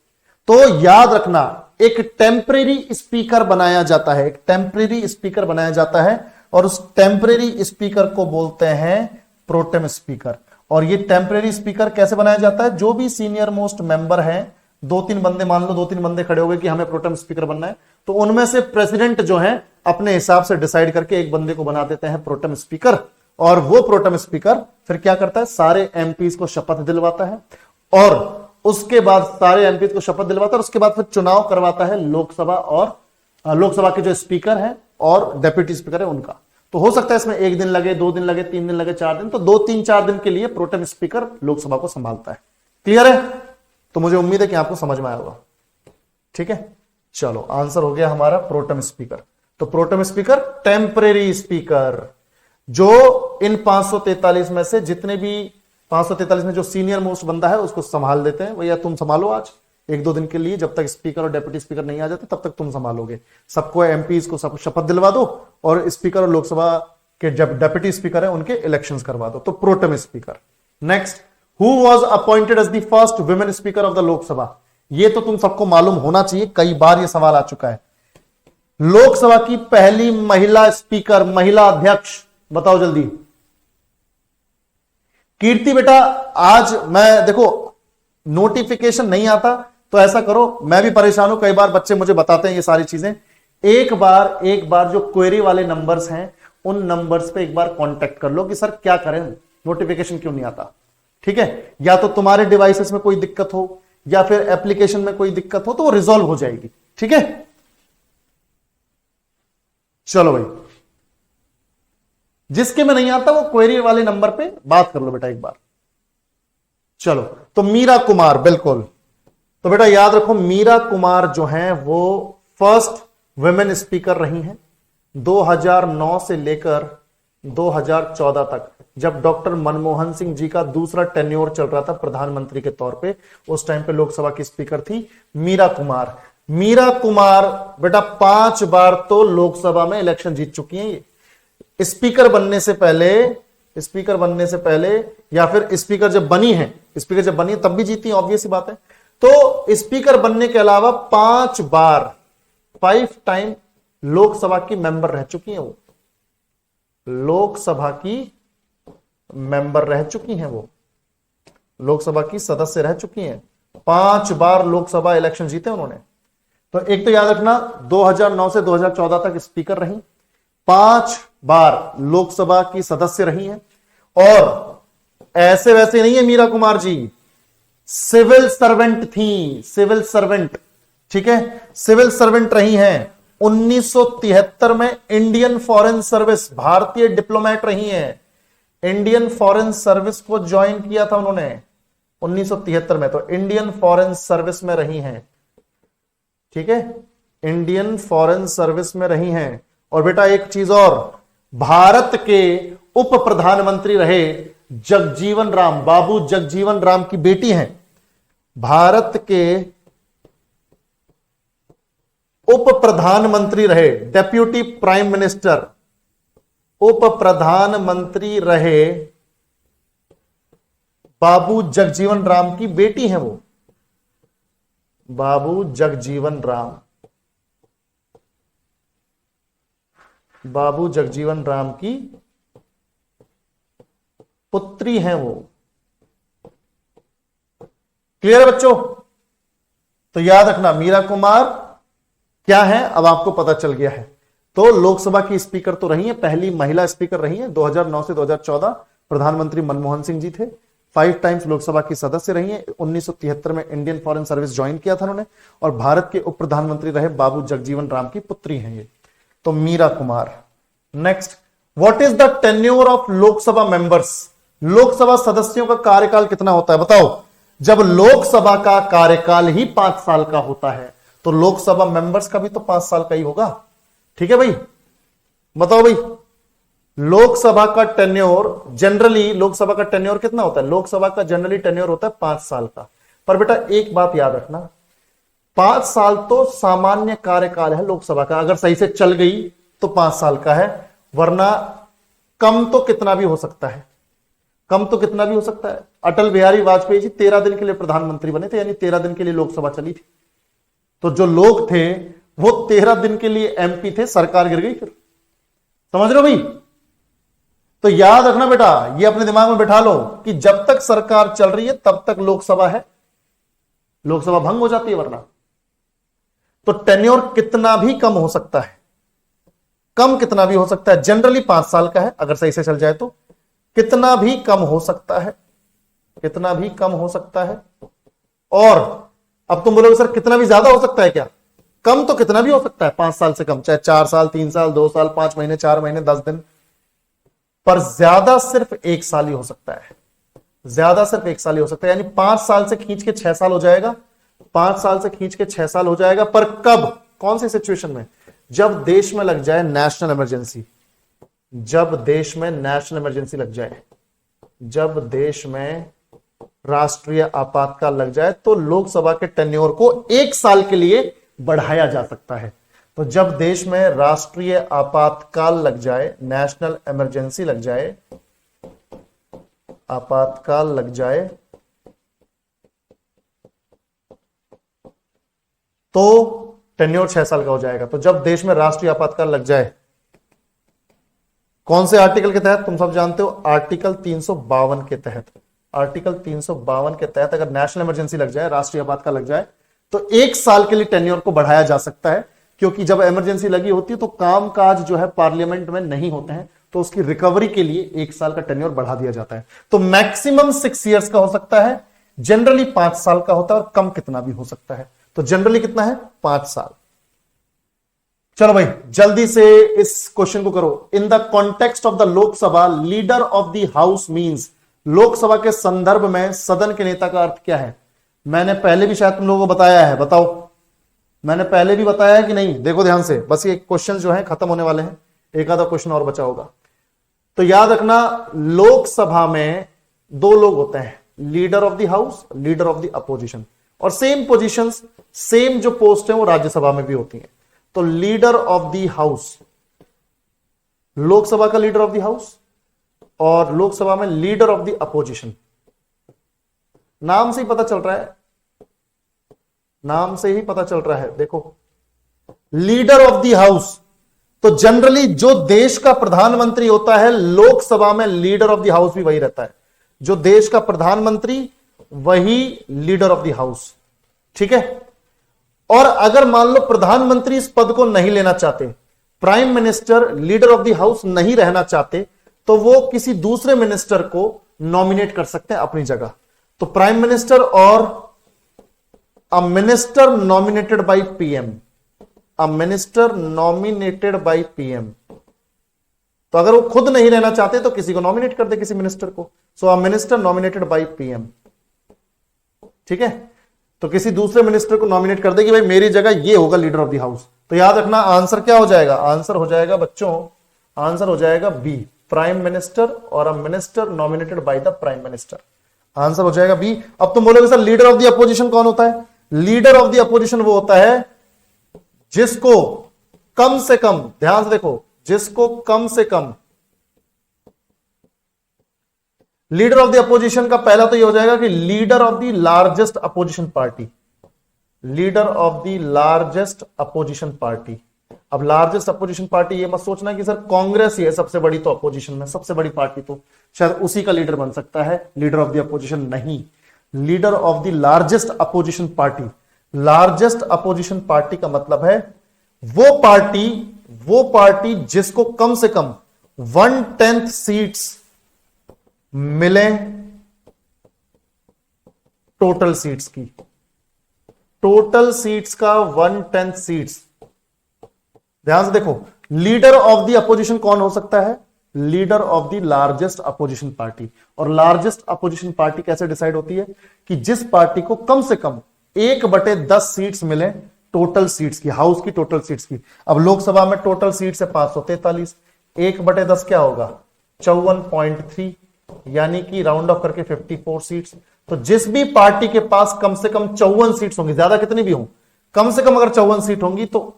तो याद रखना, एक टेम्परेरी स्पीकर बनाया जाता है, एक टेम्परेरी स्पीकर बनाया जाता है, और उस टेम्परेरी स्पीकर को बोलते हैं प्रोटेम स्पीकर। और ये टेम्परेरी स्पीकर कैसे बनाया जाता है, जो भी सीनियर मोस्ट मेंबर है, 2-3 बंदे, मान लो 2-3 बंदे खड़े हो गए कि हमें प्रोटेम स्पीकर बनना है, तो उनमें से प्रेसिडेंट जो है अपने हिसाब से डिसाइड करके एक बंदे को बना देते हैं प्रोटेम स्पीकर, और वो प्रोटेम स्पीकर फिर क्या करता है, सारे एमपीज को शपथ दिलवाता है, और उसके बाद सारे एमपीज को शपथ दिलवाता है, और उसके बाद फिर चुनाव करवाता है लोकसभा, और लोकसभा के जो स्पीकर है और डेप्यूटी स्पीकर है उनका। तो हो सकता है इसमें 1 दिन लगे, 2 दिन लगे, 3 दिन लगे, 4 दिन, तो 2-3-4 दिन के लिए प्रोटेम स्पीकर लोकसभा को संभालता है। क्लियर है? तो मुझे उम्मीद है कि आपको समझ में आया होगा। ठीक है, चलो आंसर हो गया हमारा प्रोटेम स्पीकर। तो प्रोटेम स्पीकर टेम्परेरी स्पीकर, जो इन 543 में से जितने भी 543 में जो सीनियर मोस्ट बंदा है उसको संभाल देते हैं। भैया तुम संभालो आज 1-2 दिन के लिए, जब तक स्पीकर और डेप्यूटी स्पीकर नहीं आ जाते तब तक तुम संभालोगे। सबको एमपीज को सब शपथ दिलवा दो, और स्पीकर और लोकसभा के जब डेप्यूटी स्पीकर है उनके इलेक्शंस करवा दो। तो pro tem speaker. Next, who was appointed as the first women speaker of the Lok Sabha. ये तो तुम सबको मालूम होना चाहिए, कई बार ये सवाल आ चुका है। लोकसभा की पहली महिला स्पीकर, महिला अध्यक्ष, बताओ जल्दी। कीर्ति बेटा, आज मैं देखो नोटिफिकेशन नहीं आता तो ऐसा करो, मैं भी परेशान हूं, कई बार बच्चे मुझे बताते हैं ये सारी चीजें। एक बार जो क्वेरी वाले नंबर्स हैं उन नंबर्स पे एक बार कांटेक्ट कर लो कि सर क्या करें, नोटिफिकेशन क्यों नहीं आता। ठीक है, या तो तुम्हारे डिवाइसेस में कोई दिक्कत हो या फिर एप्लीकेशन में कोई दिक्कत हो तो वो रिजॉल्व हो जाएगी। ठीक है, चलो भाई, जिसके में नहीं आता वो क्वेरी वाले नंबर पे बात कर लो बेटा एक बार। चलो, तो मीरा कुमार, बिल्कुल, तो बेटा याद रखो मीरा कुमार जो हैं वो फर्स्ट वुमेन स्पीकर रही हैं 2009 से लेकर 2014 तक, जब डॉक्टर मनमोहन सिंह जी का दूसरा टेन्योर चल रहा था प्रधानमंत्री के तौर पे, उस टाइम पे लोकसभा की स्पीकर थी मीरा कुमार। मीरा कुमार बेटा 5 बार तो लोकसभा में इलेक्शन जीत चुकी हैं ये। स्पीकर बनने से पहले या फिर स्पीकर जब बनी है तब भी जीती, ऑब्वियस सी बात है। तो स्पीकर बनने के अलावा 5 बार 5 टाइम लोकसभा की मेंबर रह चुकी हैं वो, लोकसभा की मेंबर रह चुकी हैं वो, लोकसभा की सदस्य रह चुकी हैं। 5 बार लोकसभा इलेक्शन जीते उन्होंने। तो एक तो याद रखना 2009 से 2014 तक स्पीकर रही, 5 बार लोकसभा की सदस्य रही हैं, और ऐसे वैसे नहीं है मीरा कुमार जी, सिविल सर्वेंट थी, सिविल सर्वेंट। ठीक है, सिविल सर्वेंट रही हैं। 1973 में इंडियन फॉरेन सर्विस, भारतीय डिप्लोमेट रही हैं। इंडियन फॉरेन सर्विस को ज्वाइन किया था उन्होंने 1973 में, तो इंडियन फॉरेन सर्विस में रही हैं। ठीक है, इंडियन फॉरेन सर्विस में रही हैं। और बेटा एक चीज और, भारत के उप प्रधानमंत्री रहे जगजीवन राम, बाबू जगजीवन राम की बेटी हैं। भारत के उप प्रधानमंत्री रहे, डेप्यूटी प्राइम मिनिस्टर, उप प्रधानमंत्री रहे बाबू जगजीवन राम की बेटी हैं वो, बाबू जगजीवन राम, बाबू जगजीवन राम की पुत्री हैं वो। क्लियर है बच्चों? तो याद रखना मीरा कुमार क्या है अब आपको पता चल गया है। तो लोकसभा की स्पीकर तो रही है, पहली महिला स्पीकर रही है 2009 से 2014, प्रधानमंत्री मनमोहन सिंह जी थे। 5 टाइम्स लोकसभा की सदस्य रही है। 1973 में इंडियन फॉरेन सर्विस ज्वाइन किया था उन्होंने, और भारत के उप प्रधानमंत्री रहे बाबू जगजीवन राम की पुत्री हैं ये, तो Meira Kumar. Next, what is the tenure of Lok Sabha members? Lok Sabha सदस्यों का कार्यकाल कितना होता है बताओ? जब लोकसभा का कार्यकाल ही 5 साल का होता है तो लोकसभा मेंबर्स का भी तो 5 साल का ही होगा। ठीक है भाई, बताओ भाई, लोकसभा का टेन्योर जनरली, लोकसभा का टेन्योर कितना होता है? लोकसभा का जनरली टेन्योर होता है 5 साल का। पर बेटा एक बात याद रखना, 5 साल तो सामान्य कार्यकाल है लोकसभा का, अगर सही से चल गई तो 5 साल का है, वरना कम तो कितना भी हो सकता है, कम तो कितना भी हो सकता है। अटल बिहारी वाजपेयी जी 13 दिन के लिए प्रधानमंत्री बने थे, यानी 13 दिन के लिए लोकसभा चली थी। तो जो लोग थे वो 13 दिन के लिए एमपी थे, सरकार गिर गई फिर। समझ रहे हो भाई? तो याद रखना बेटा, ये अपने दिमाग में बैठा लो कि जब तक सरकार चल रही है तब तक लोकसभा है, लोकसभा भंग हो जाती है वरना। तो टेन्योर कितना भी कम हो सकता है, कम कितना भी हो सकता है, जनरली 5 साल का है अगर सही से चल जाए तो, कितना भी कम हो सकता है, कितना भी कम हो सकता है। और अब तुम बोलोगे सर कितना भी ज्यादा हो सकता है क्या? कम तो कितना भी हो सकता है 5 साल से कम, चाहे 4 साल, 3 साल, 2 साल, 5 महीने, 4 महीने, 10 दिन, पर ज्यादा सिर्फ 1 साल ही हो सकता है, ज्यादा सिर्फ 1 साल ही हो सकता है। यानी 5 साल से खींच के 6 साल हो जाएगा, 5 साल से खींच के 6 साल हो जाएगा। पर कब, कौन सी सिचुएशन में? जब देश में लग जाए नेशनल इमरजेंसी, जब देश में नेशनल इमरजेंसी लग जाए, जब देश में राष्ट्रीय आपातकाल लग जाए तो लोकसभा के टेन्योर को 1 साल के लिए बढ़ाया जा सकता है। तो जब देश में राष्ट्रीय आपातकाल लग जाए, नेशनल इमरजेंसी लग जाए, आपातकाल लग जाए, तो टेन्योर 6 साल का हो जाएगा। तो जब देश में राष्ट्रीय आपातकाल लग जाए, कौन से आर्टिकल के तहत, तुम सब जानते हो, आर्टिकल 352 के तहत। आर्टिकल 352 के तहत अगर नेशनल इमरजेंसी लग जाए, राष्ट्रीय आपातकाल लग जाए, तो 1 साल के लिए टेन्योर को बढ़ाया जा सकता है, क्योंकि जब इमरजेंसी लगी होती है तो कामकाज जो है पार्लियामेंट में नहीं होते हैं, तो उसकी रिकवरी के लिए 1 साल का टेन्योर बढ़ा दिया जाता है। तो मैक्सिमम 6 इयर्स का हो सकता है, जनरली 5 साल का होता है, और कम कितना भी हो सकता है। तो जनरली कितना है, 5 साल। चलो भाई जल्दी से इस क्वेश्चन को करो। In the context of the Lok Sabha, leader of the house means, Lok Sabha के संदर्भ में सदन के नेता का अर्थ क्या है? मैंने पहले भी शायद तुम लोगों को बताया है, बताओ मैंने पहले भी बताया है कि नहीं? देखो ध्यान से, बस ये क्वेश्चन जो है खत्म होने वाले हैं, एक आधा क्वेश्चन और बचा होगा। तो याद रखना, लोकसभा में 2 लोग होते हैं, leader of the house, leader of the opposition, और सेम पोजीशंस, सेम जो पोस्ट है वो राज्यसभा में भी होती हैं। तो leader of the house, Lok Sabha का लीडर ऑफ द हाउस, और लोकसभा में लीडर ऑफ द अपोजिशन। नाम से ही पता चल रहा है, नाम से ही पता चल रहा है। देखो, लीडर ऑफ द हाउस, तो जनरली जो देश का प्रधानमंत्री होता है, लोकसभा में लीडर ऑफ द हाउस भी वही रहता है। जो देश का प्रधानमंत्री वही लीडर ऑफ द हाउस, ठीक है। और अगर मान लो प्रधानमंत्री इस पद को नहीं लेना चाहते, prime minister leader of the house नहीं रहना चाहते, तो वो किसी दूसरे मिनिस्टर को नॉमिनेट कर सकते हैं अपनी जगह। तो प्राइम मिनिस्टर और अ minister nominated by PM, a minister nominated by PM. तो अगर वो खुद नहीं रहना चाहते तो किसी को नॉमिनेट कर दे, किसी मिनिस्टर को। So a minister nominated by PM, ठीक है। तो किसी दूसरे मिनिस्टर को नॉमिनेट कर दे कि भाई मेरी जगह ये होगा लीडर ऑफ द हाउस। तो याद रखना आंसर क्या हो जाएगा? आंसर हो जाएगा बच्चों, आंसर हो जाएगा बी, प्राइम मिनिस्टर और अ minister nominated by the prime minister. Answer हो जाएगा बी। अब तुम बोलोगे sir leader of the opposition कौन होता है? लीडर ऑफ द अपोजिशन वो होता है जिसको कम से कम, ध्यान से देखो, जिसको कम से कम, लीडर ऑफ द अपोजिशन का पहला तो ये हो जाएगा कि leader of the largest opposition party, leader of the largest opposition party. अब लार्जेस्ट अपोजिशन पार्टी ये मत सोचना कि सर कांग्रेस ही है सबसे बड़ी, तो अपोजिशन में सबसे बड़ी पार्टी तो शायद उसी का लीडर बन सकता है, लीडर ऑफ द अपोजिशन नहीं। Leader of the largest opposition party, largest opposition party का मतलब है वो पार्टी जिसको कम से कम 1/10 सीट्स मिले टोटल सीट्स की, टोटल सीट्स का 1/10 सीट्स। ध्यान से देखो, लीडर ऑफ द अपोजिशन कौन हो सकता है? Leader of the largest opposition party. और लार्जेस्ट अपोजिशन पार्टी कैसे डिसाइड होती है? कि जिस पार्टी को कम से कम 1/10 सीट्स मिले टोटल सीट्स की, हाउस की टोटल सीट्स की। अब लोकसभा में टोटल सीट्स है 543, 1/10 क्या होगा? 54.3, यानी कि राउंड ऑफ करके 54 सीट्स। तो जिस भी पार्टी के पास कम से कम 54 सीट्स होंगी, ज्यादा कितनी भी हो, कम से कम अगर 54 सीट होंगी, तो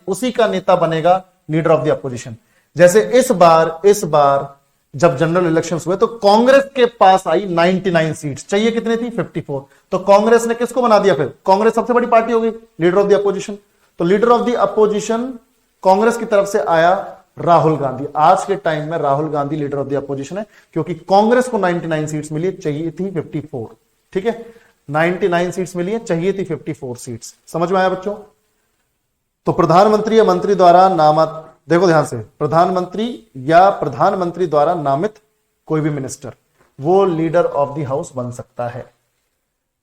उसी का नेता बनेगा लीडर ऑफ द अपोजिशन। जैसे इस बार जब जनरल इलेक्शंस हुए तो कांग्रेस के पास आई 99 सीट्स, चाहिए कितनी थी? 54। तो कांग्रेस ने किसको बना दिया? फिर कांग्रेस सबसे बड़ी पार्टी हो गई, लीडर ऑफ द अपोजिशन। तो leader of the opposition Congress की तरफ से आया राहुल गांधी। आज के टाइम में Rahul Gandhi leader of the opposition है, क्योंकि कांग्रेस को 99 सीट्स मिली, चाहिए थी 54, ठीक है। 99 सीट्स मिली है, चाहिए थी 54 सीट्स। समझ में आया बच्चों? तो प्रधानमंत्री या मंत्री द्वारा नामित, देखो ध्यान से, प्रधानमंत्री द्वारा नामित कोई भी मिनिस्टर वो लीडर ऑफ द हाउस बन सकता है।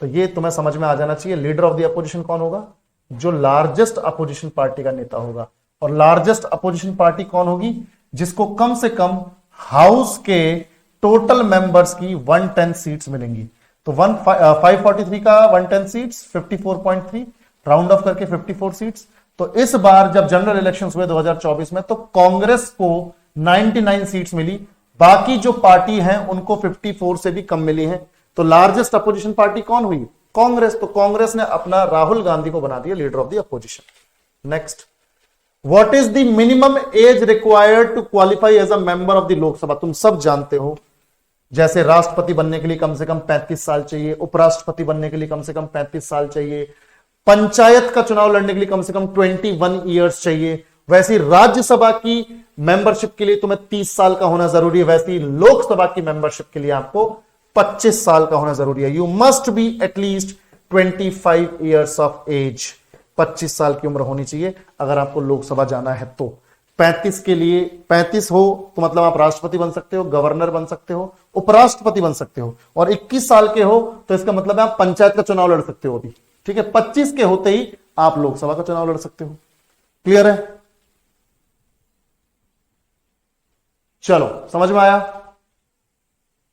तो ये तुम्हें समझ में आ जाना चाहिए। लीडर ऑफ द अपोजिशन कौन होगा? जो लार्जेस्ट अपोजिशन पार्टी का नेता होगा। और लार्जेस्ट अपोजिशन पार्टी कौन होगी? जिसको कम से कम हाउस के टोटल मेंबर्स की 1/10 सीट्स मिलेंगी। तो 543 का 1/10 सीट्स 54.3, राउंड ऑफ करके 54 सीट्स। तो इस बार जब जनरल इलेक्शंस हुए 2024 में, तो कांग्रेस को 99 सीट्स मिली, बाकी जो पार्टी हैं उनको 54 से भी कम मिली हैं। तो लार्जेस्ट अपोजिशन पार्टी कौन हुई? कांग्रेस। तो कांग्रेस ने अपना राहुल गांधी को बना दिया leader of the opposition. Next, what is the minimum age required to qualify as a member of the Lok Sabha? तुम सब जानते हो, जैसे राष्ट्रपति बनने के लिए कम से कम 35 साल चाहिए, उपराष्ट्रपति बनने के लिए कम से कम 35 साल चाहिए, पंचायत का चुनाव लड़ने के लिए कम से कम 21 ईयर्स चाहिए। वैसी राज्यसभा की मेंबरशिप के लिए तुम्हें 30 साल का होना जरूरी है। वैसी लोकसभा की मेंबरशिप के लिए आपको 25 साल का होना जरूरी है। You must be at least 25 years of age. 25 साल की उम्र होनी चाहिए अगर आपको लोकसभा जाना है तो। 35 के लिए 35 हो तो मतलब आप राष्ट्रपति बन सकते हो, गवर्नर बन सकते हो, उपराष्ट्रपति बन सकते हो। और 21 साल के हो तो इसका मतलब है आप पंचायत का चुनाव लड़ सकते हो अभी, ठीक है। 25 के होते ही आप लोकसभा का चुनाव लड़ सकते हो। क्लियर है? चलो, समझ में आया?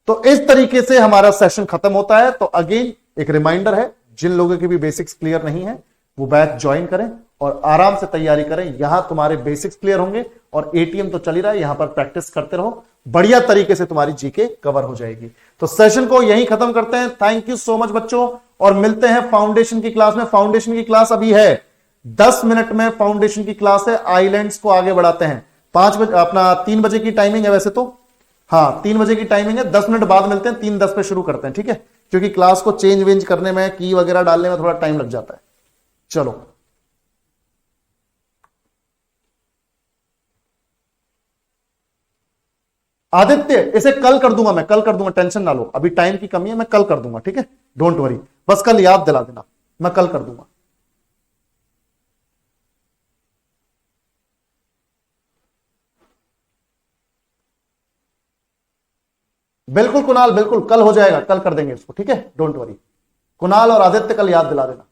तो इस तरीके से हमारा सेशन खत्म होता है। तो अगेन एक रिमाइंडर है, जिन लोगों की भी बेसिक्स क्लियर नहीं है वो बैच ज्वाइन करें और आराम से तैयारी करें। यहां तुम्हारे बेसिक्स क्लियर होंगे और एटीएम तो चल ही रहा है, यहां पर प्रैक्टिस करते रहो, बढ़िया तरीके से तुम्हारी जीके कवर हो जाएगी। तो सेशन को यहीं खत्म करते हैं। थैंक यू सो मच बच्चों, और मिलते हैं फाउंडेशन की क्लास में। फाउंडेशन की क्लास अभी है 10 मिनट में, फाउंडेशन की क्लास है। आइलैंड्स को आगे बढ़ाते हैं। 5 बजे अपना 3 बजे की टाइमिंग है वैसे तो, हाँ 3 बजे की टाइमिंग है। 10 मिनट बाद मिलते हैं, 3:10 पे शुरू करते हैं, ठीक है। क्योंकि क्लास को चेंज वेंज करने में, की वगैरह डालने में थोड़ा टाइम लग जाता है। चलो, आदित्य इसे कल कर दूंगा, मैं कल कर दूंगा, टेंशन ना लो। अभी टाइम की कमी है, मैं कल कर दूंगा, ठीक है। डोंट वरी, बस कल याद दिला देना, मैं कल कर दूंगा। बिल्कुल कुणाल, बिल्कुल कल हो जाएगा, कल कर देंगे इसको, ठीक है। डोंट वरी, कुणाल और आदित्य कल याद दिला देना।